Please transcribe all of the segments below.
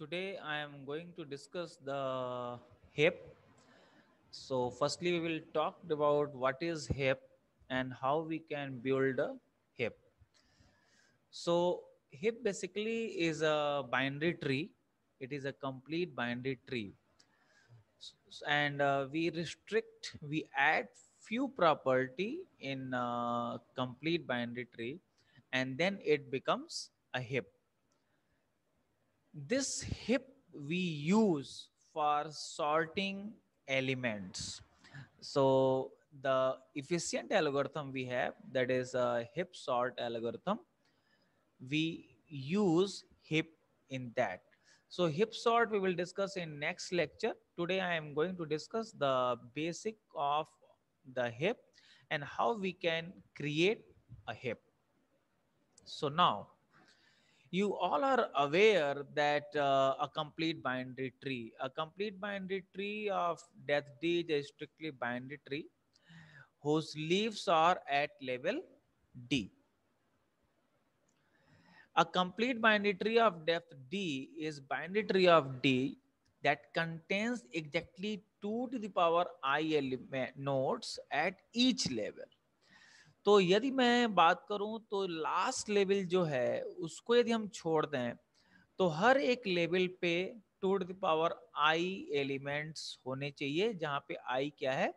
Today I am going to discuss the hip. So firstly we will talk about what is hip and how we can build a hip. So hip basically is a binary tree. It is a complete binary tree. And we add few property in complete binary tree, and then it becomes a hip. This heap we use for sorting elements. So the efficient algorithm we have, that is a heap sort algorithm, we use heap in that. So heap sort we will discuss in next lecture. Today I am going to discuss the basic of the heap and how we can create a heap. So now you all are aware that a complete binary tree of depth D is a strictly binary tree whose leaves are at level D. A complete binary tree of depth D is binary tree of D that contains exactly 2 to the power I element nodes at each level. तो यदि मैं बात करूं तो last level जो है उसको यदि हम छोड़ दें तो हर एक लेवल पे two to the power i elements होने चाहिए, जहां पे आई क्या है,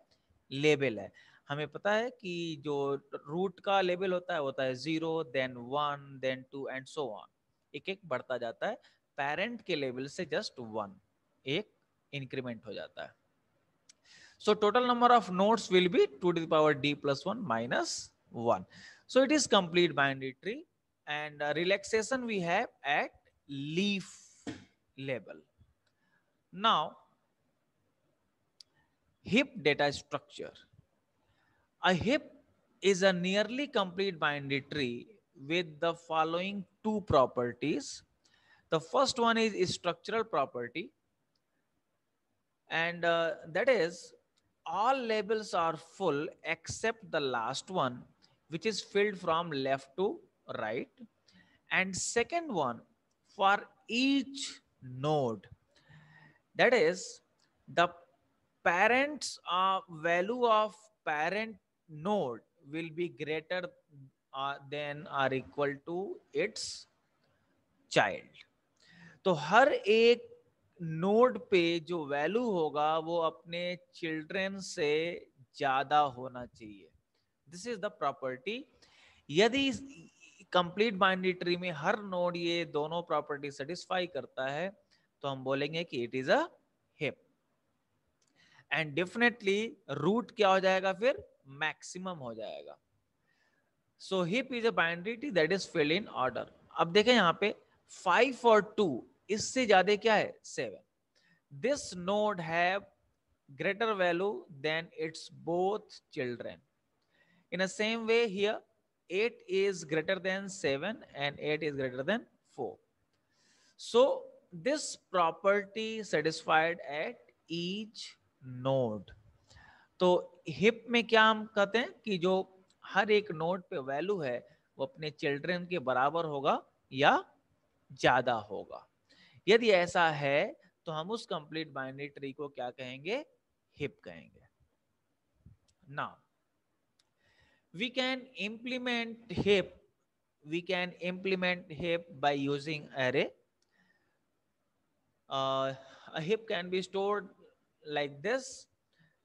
लेवल है. हमें पता है कि जो रूट का लेवल होता है 0, then 1, then 2 and so on. एक एक बढ़ता जाता है. पेरेंट के लेवल से जस्ट 1 एक इंक्रीमेंट हो जाता है. So total number of nodes will be 2 to the power d plus 1 minus 1. So it is complete binary tree, and relaxation we have at leaf level. Now heap data structure. A heap is a nearly complete binary tree with the following two properties. The first one is structural property, and that is all labels are full except the last one, which is filled from left to right. And second one, for each node, that is the parents value of parent node will be greater than or equal to its child. तो हर एक node पे जो value होगा वो अपने children से ज्यादा होना चाहिए. This is the property. यदि कंप्लीट बाइनरी ट्री में हर नोड ये दोनों प्रॉपर्टी सेटिस्फाई करता है तो हम बोलेंगे कि it is a heap. And definitely root क्या हो जाएगा, फिर मैक्सिमम हो जाएगा. So heap is a binary tree that is filled in order. अब देखें यहाँ पे 5 और 2, इससे ज्यादा क्या है, 7. This node have greater value than its both children. In the same way here, 8 is greater than 7 and 8 is greater than 4. So this property satisfied at each node. तो हिप में क्या हम कहते हैं कि जो हर एक नोड पे वैल्यू है वो अपने चिल्ड्रन के बराबर होगा या ज्यादा होगा. यदि ऐसा है तो हम उस कंप्लीट बाइनरी ट्री को क्या कहेंगे, हिप कहेंगे. Now we can implement heap by using array. A heap can be stored like this.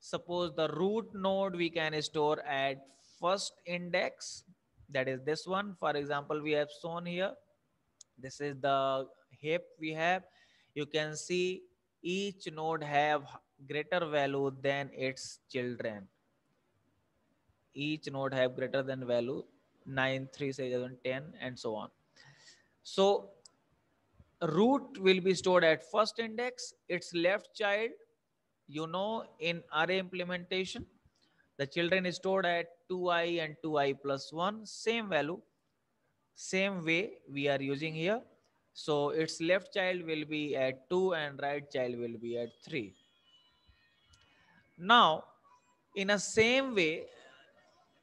Suppose the root node we can store at first index, that is this one. For example, we have shown here, this is the heap we have. You can see each node have greater value than its children. Each node have greater than value 9, 3, 7, 10 and so on. So root will be stored at first index, its left child, in array implementation the children is stored at 2i and 2i plus 1, same value, same way we are using here. So its left child will be at 2 and right child will be at 3. Now in a same way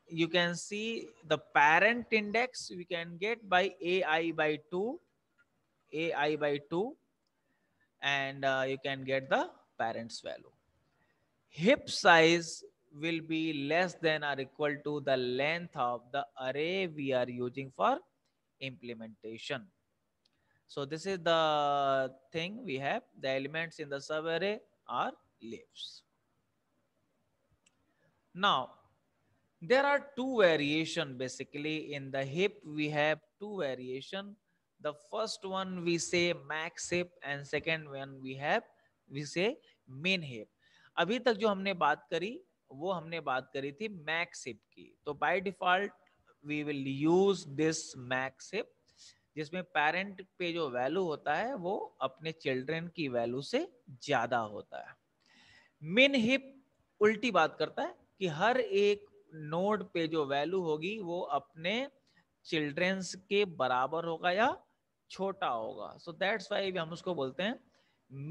you can see the parent index we can get by ai by 2, and you can get the parent's value. Hip size will be less than or equal to the length of the array we are using for implementation. So this is the thing we have. The elements in the subarray are leaves. Now, there are two variation basically in the heap. We have two variation. The first one we say max heap and second one we say min heap. अभी तक जो हमने बात करी वो हमने बात करी थी मैक्स हिप की. तो by default we will use this max heap जिसमें पेरेंट पे जो वैल्यू होता है वो अपने चिल्ड्रन की वैल्यू से ज्यादा होता है. मिन हिप उल्टी बात करता है कि हर एक नोड पे जो वैल्यू होगी वो अपने चिल्ड्रंस के बराबर होगा या छोटा होगा. सो दैट्स व्हाई हम उसको बोलते हैं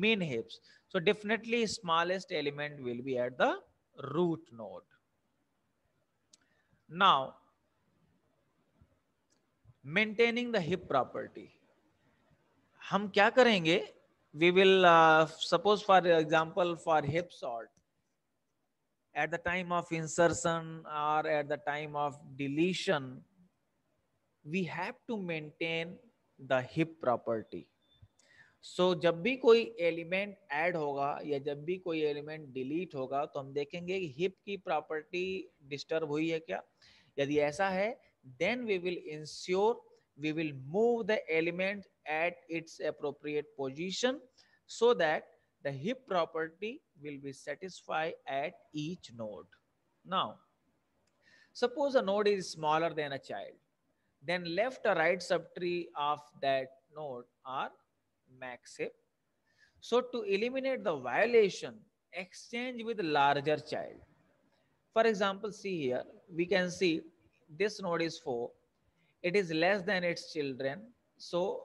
min heaps. So definitely smallest element will be at the root node. Now maintaining the heap property हम क्या करेंगे. We will suppose for example for hip sort at the time of insertion or at the time of deletion we have to maintain the hip property. So जब भी कोई element add होगा या जब भी कोई एलिमेंट डिलीट होगा तो हम देखेंगे कि हिप की प्रॉपर्टी डिस्टर्ब हुई है क्या. यदि ऐसा है then we will ensure we will move the element at its appropriate position so that the heap property will be satisfied at each node. Now, suppose a node is smaller than a child, then left or right subtree of that node are max heap. So to eliminate the violation, exchange with larger child. For example, see here, we can see this node is 4. It is less than its children. So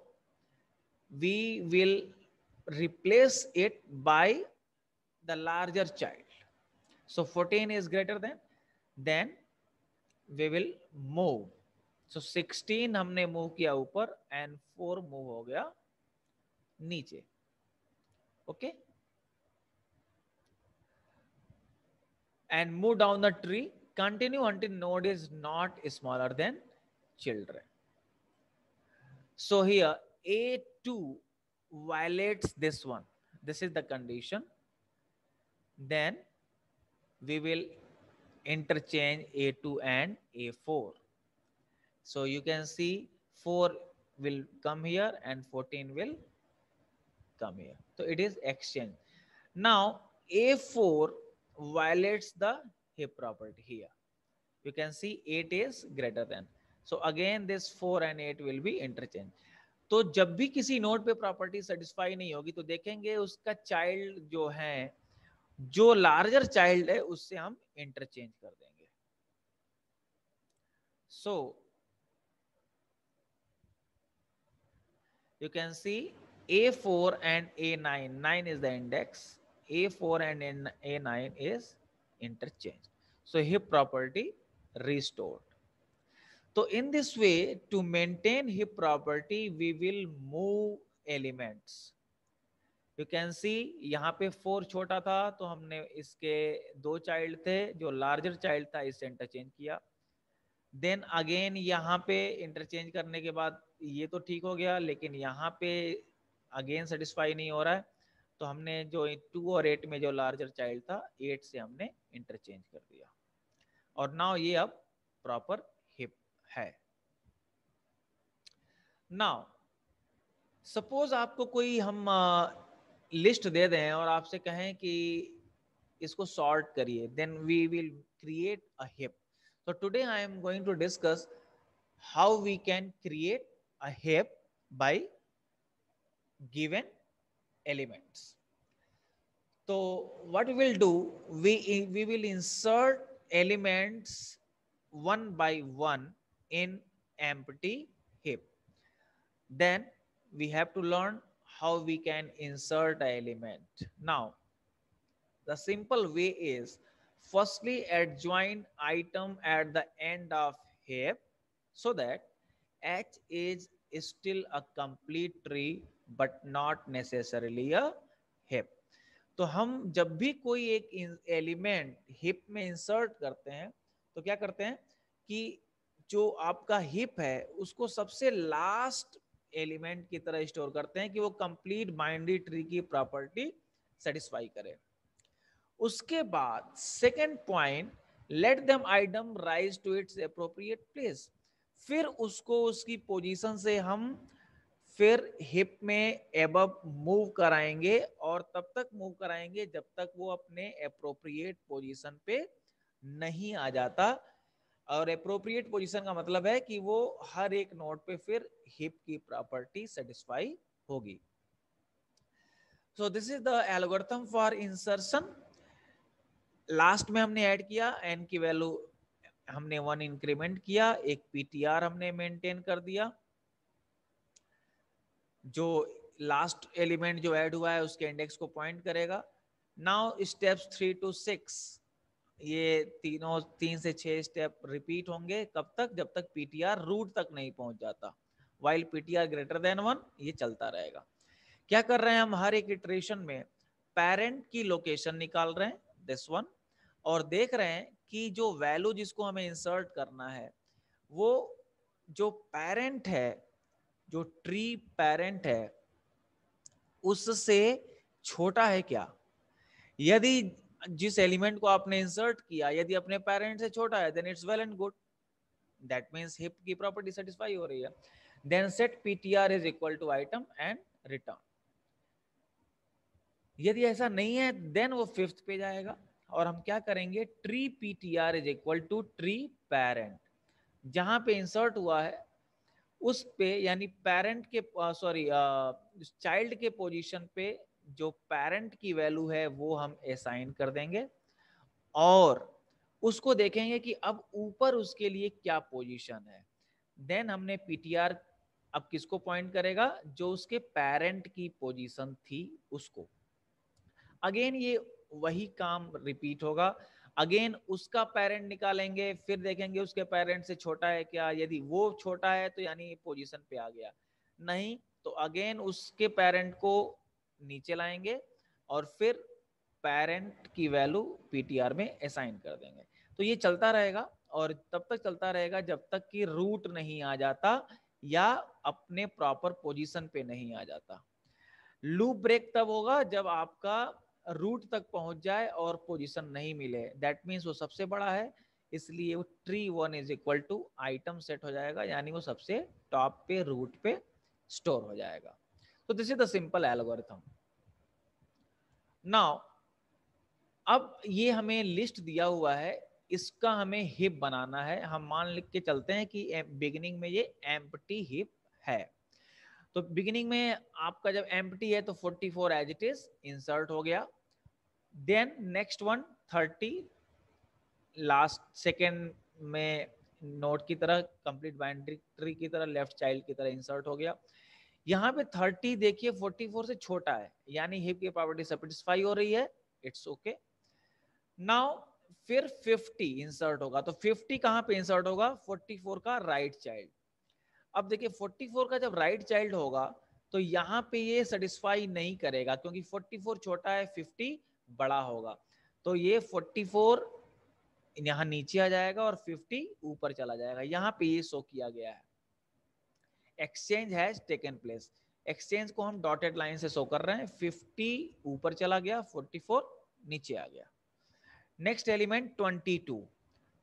we will replace it by the larger child. So 14 is greater than, then we will move. So 16 हमने move किया ऊपर and 4 move हो गया नीचे. Okay, and move down the tree, continue until node is not smaller than children. So here A2 violates this one. This is the condition. Then we will interchange A2 and A4. So you can see 4 will come here and 14 will come here. So it is exchange. Now A4 violates the heap property here. You can see 8 is greater than. So again this 4 and 8 will be interchanged. तो जब भी किसी node पे property satisfy नहीं होगी तो देखेंगे उसका चाइल्ड जो है जो लार्जर चाइल्ड है उससे हम इंटरचेंज कर देंगे. सो you can see A4 and A9. 9 is the index. A4 and A9 is interchanged. So heap property restored. So in this way, to maintain heap property, we will move elements. You can see यहाँ पे 4 छोटा था तो हमने इसके 2 child थे जो larger child था इससे इंटरचेंज किया. देन अगेन यहाँ पे इंटरचेंज करने के बाद ये तो ठीक हो गया लेकिन यहाँ पे अगेन सेटिस्फाई नहीं हो रहा है तो हमने जो 2 और 8 में जो लार्जर चाइल्ड था 8 से हमने इंटरचेंज कर दिया और नाउ ये अब प्रॉपर हिप है. नाउ सपोज आपको कोई हम लिस्ट दे दें और आपसे कहें कि इसको सॉर्ट करिए, then we will create a heap. So today I am going to discuss how we can create a heap by given elements. So what we will do, we will insert elements one by one in empty heap. Then we have to learn how we can insert an element. Now the simple way is firstly adjoin item at the end of heap so that H is still a complete tree but not necessarily a hip. तो हम जब भी कोई एक element hip में insert करते हैं तो क्या करते हैं कि जो आपका हिप है उसको सबसे लास्ट एलिमेंट की तरह स्टोर करते हैं कि वो कंप्लीट बाइनरी ट्री की प्रॉपर्टी सेटिस्फाई करे। उसके बाद second point, let them item rise to its appropriate place. फिर उसको उसकी पोजीशन से हम फिर हिप में एबव मूव कराएंगे और तब तक मूव कराएंगे जब तक वो अपने एप्रोप्रिएट पोजीशन पे नहीं आ जाता। और एप्रोप्रिएट पोजीशन का मतलब है कि वो हर एक नोट पे फिर हिप की प्रॉपर्टी सेटिस्फाई होगी। So this is the algorithm for insertion. Last में हमने ऐड किया एन की वैल्यू, हमने 1 इंक्रीमेंट किया, एक पीटीआर हमने मेंटेन कर दिया, जो लास्ट एलिमेंट जो ऐड हुआ है उसके इंडेक्स को पॉइंट करेगा। नाउ स्टेप्स 3 to 6, ये तीनों 3 से 6 स्टेप रिपीट होंगे। कब तक? जब तक पीटीआर रूट तक नहीं पहुंच जाता। वाइल पीटीआर ग्रेटर देन 1 ये चलता रहेगा। क्या कर रहे हैं हम? हर एक इटरेशन में पेरेंट की लोकेशन निकाल रहे हैं, दिस वन, और देख रहे हैं कि जो वैल्यू जिसको हमें इंसर्ट करना है वो जो पेरेंट है, जो ट्री पेरेंट है उससे छोटा है क्या। यदि जिस एलिमेंट को आपने इंसर्ट किया यदि अपने पेरेंट से छोटा है then its well and good, that means heap की प्रॉपर्टी सेटिस्फाई हो रही है। Then set PTR is equal to item and return. यदि ऐसा नहीं है देन वो फिफ्थ पे जाएगा और हम क्या करेंगे, tree PTR is equal to tree parent. जहां पे इंसर्ट हुआ है उस पे यानी पेरेंट के सॉरी चाइल्ड के पोजीशन पे जो पेरेंट की वैल्यू है वो हम असाइन कर देंगे और उसको देखेंगे कि अब ऊपर उसके लिए क्या पोजीशन है। देन हमने पीटीआर अब किसको पॉइंट करेगा, जो उसके पेरेंट की पोजीशन थी उसको। अगेन ये वही काम रिपीट होगा। अगेन उसका पेरेंट निकालेंगे, फिर देखेंगे उसके पेरेंट से छोटा है क्या। यदि वो छोटा है तो यानी पोजीशन पे आ गया, नहीं तो अगेन उसके पेरेंट को नीचे लाएंगे और फिर पेरेंट की वैल्यू पीटीआर में असाइन कर देंगे। तो ये चलता रहेगा और तब तक चलता रहेगा जब तक कि रूट नहीं आ जाता या अपने प्रॉपर पोजीशन पे नहीं आ जाता। लूप ब्रेक तब होगा जब आपका रूट तक पहुंच जाए और पोजीशन नहीं मिले, दैट मीन्स वो सबसे बड़ा है, इसलिए वो tree 1 is equal to item set हो जाएगा, यानी वो सबसे टॉप पे रूट पे स्टोर हो जाएगा। तो this is the simple algorithm. Now अब ये हमें लिस्ट दिया हुआ है, इसका हमें हिप बनाना है। हम मान लिख के चलते हैं कि बिगिनिंग में ये एम्प्टी हिप है। तो बिगिनिंग में आपका जब एम्प्टी है तो 44 एज इट इज इंसर्ट हो गया। Then next one 30 last second में नोट की तरह कंप्लीट बाइनरी ट्री की तरह लेफ्ट चाइल्ड की तरह इंसर्ट हो गया। यहाँ पे 30 देखिए 44 से छोटा है यानी हिप की प्रॉपर्टी सेटिस्फाई हो रही है, इट्स ओके। नाउ फिर 50 इंसर्ट होगा, तो 50 कहां पे इंसर्ट होगा, 44 का राइट चाइल्ड। अब देखिए 44 का जब राइट चाइल्ड होगा तो यहाँ पे ये सेटिस्फाई नहीं करेगा क्योंकि 44 छोटा है 50 बड़ा होगा। तो ये 44 यहाँ नीचे आ जाएगा और 50 ऊपर चला जाएगा। यहाँ पे ये शो किया गया है exchange has taken place. Exchange को हम डॉटेड लाइन से शो कर रहे हैं। 50 ऊपर चला गया, 44 नीचे आ गया। Next element 22।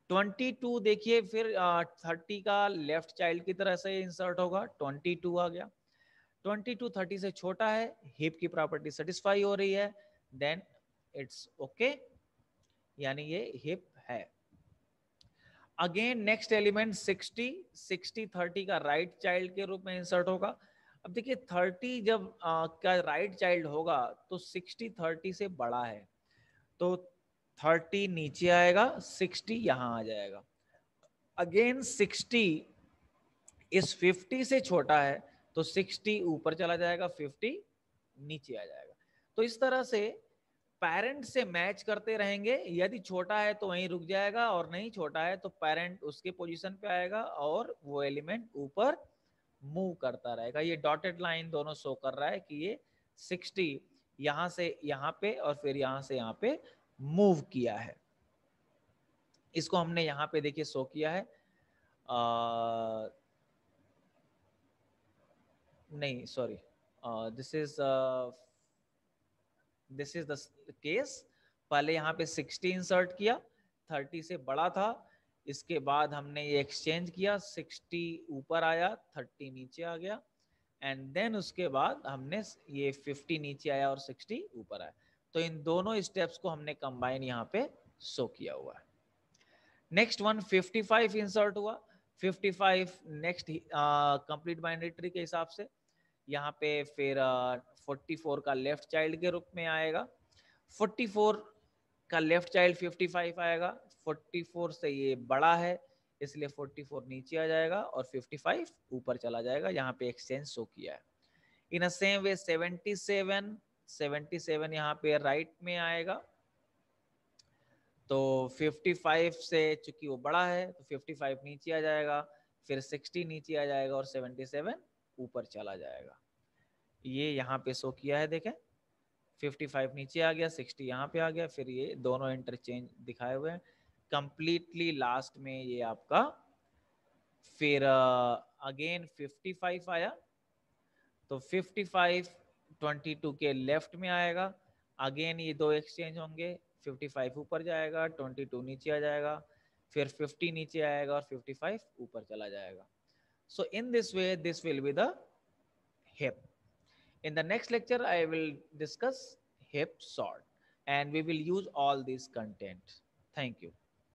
22 देखिए फिर 30 का लेफ्ट चाइल्ड की तरह से इंसर्ट होगा, 22 आ गया। 22 30 से छोटा है, हिप की प्रॉपर्टी सेटिस्फाई हो रही है, देन इट्स ओके, यानी ये हिप है। Again next element 60। 60 30 का राइट चाइल्ड के रूप में इंसर्ट होगा। अब देखिए 30 जब का राइट चाइल्ड होगा तो 60 30 से बड़ा है, तो 30 नीचे आएगा, 60 यहां आ जाएगा। अगेन 60 इस 50 से छोटा है तो 60 ऊपर चला जाएगा, 50 नीचे आ जाएगा। तो इस तरह से पेरेंट से मैच करते रहेंगे, यदि छोटा है तो वहीं रुक जाएगा और नहीं छोटा है तो पेरेंट उसके पोजीशन पे आएगा और वो एलिमेंट ऊपर मूव करता रहेगा। ये डॉटेड लाइन दोनों शो कर रहा है कि ये 60 यहाँ से यहाँ पे और फिर यहाँ से यहाँ पे मूव किया है। इसको हमने यहाँ पे देखिए शो किया है, नहीं sorry, this is the case. पहले यहाँ पे 60 इंसर्ट किया, 30 से बड़ा था, इसके बाद हमने ये एक्सचेंज किया, 60 ऊपर आया, 30 नीचे आ गया, एंड देन उसके बाद हमने ये 50 नीचे आया और 60 ऊपर आया। तो इन दोनों स्टेप्स को हमने कंबाइन यहाँ पे शो किया हुआ है। नेक्स्ट वन 55 इंसर्ट हुआ, 55 नेक्स्ट कंप्लीट बाइनरी ट्री के हिसाब से यहाँ पे फिर 44 का लेफ्ट चाइल्ड के रूप में आएगा, 44 का लेफ्ट चाइल्ड 55 आएगा, 44 से ये बड़ा है इसलिए 44 नीचे आ जाएगा और 55 ऊपर चला जाएगा। यहाँ पे एक्सचेंज शो किया है। इन अ सेम वे 77 यहाँ पे राइट में आएगा, तो 55 से चूंकि वो बड़ा है तो 55 नीचे आ जाएगा, फिर 60 नीचे आ जाएगा और 77 ऊपर चला जाएगा। ये यहाँ पे शो किया है, देखें 55 नीचे आ गया, 60 यहाँ पे आ गया, फिर ये दोनों इंटरचेंज दिखाए हुए हैं। कंप्लीटली लास्ट में ये आपका फिर अगेन 55 आया, तो 55 22 के लेफ्ट में आएगा, अगेन ये दो एक्सचेंज होंगे, 55 ऊपर जाएगा, 22 नीचे आ जाएगा, फिर 50 नीचे आएगा और 55 ऊपर चला जाएगा। So in this way this will be the hip. In the next lecture, I will discuss hip sort and we will use all these content. Thank you.